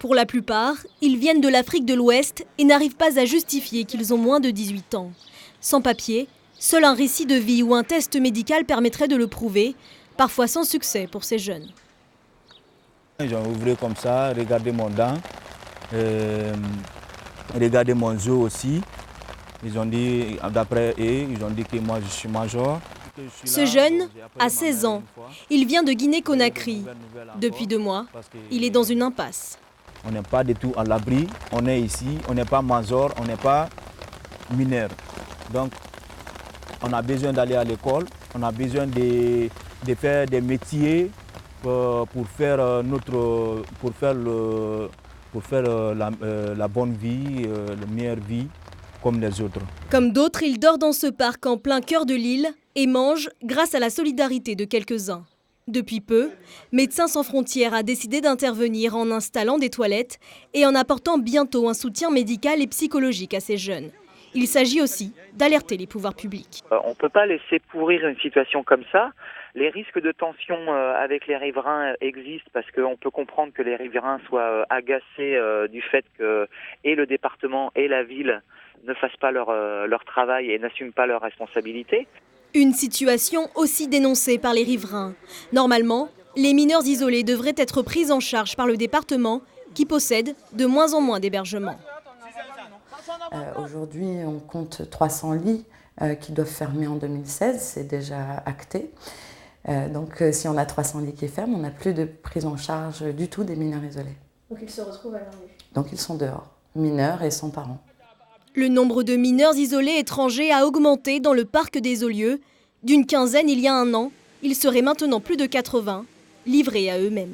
Pour la plupart, ils viennent de l'Afrique de l'Ouest et n'arrivent pas à justifier qu'ils ont moins de 18 ans. Sans papier, seul un récit de vie ou un test médical permettrait de le prouver, parfois sans succès pour ces jeunes. Ils ont ouvert comme ça, regardez mon dent, regardez mon jeu aussi. Ils ont dit, d'après eux, ils ont dit que moi je suis major. Ce jeune a 16 ans. Il vient de Guinée-Conakry. Depuis 2 mois, il est dans une impasse. On n'est pas du tout à l'abri, on est ici, on n'est pas major, on n'est pas mineur. Donc on a besoin d'aller à l'école, on a besoin de faire des métiers pour faire la bonne vie, la meilleure vie comme les autres. Comme d'autres, il dort dans ce parc en plein cœur de l'île et mange grâce à la solidarité de quelques-uns. Depuis peu, Médecins sans frontières a décidé d'intervenir en installant des toilettes et en apportant bientôt un soutien médical et psychologique à ces jeunes. Il s'agit aussi d'alerter les pouvoirs publics. On ne peut pas laisser pourrir une situation comme ça. Les risques de tension avec les riverains existent parce qu'on peut comprendre que les riverains soient agacés du fait que et le département et la ville ne fassent pas leur travail et n'assument pas leurs responsabilités. Une situation aussi dénoncée par les riverains. Normalement, les mineurs isolés devraient être pris en charge par le département qui possède de moins en moins d'hébergements. Aujourd'hui, on compte 300 lits qui doivent fermer en 2016, c'est déjà acté. Donc si on a 300 lits qui ferment, on n'a plus de prise en charge du tout des mineurs isolés. Donc ils se retrouvent à la rue. Donc ils sont dehors, mineurs et sans parents. Le nombre de mineurs isolés étrangers a augmenté dans le parc des Eaux-Lieux. D'une quinzaine il y a 1 an, ils seraient maintenant plus de 80, livrés à eux-mêmes.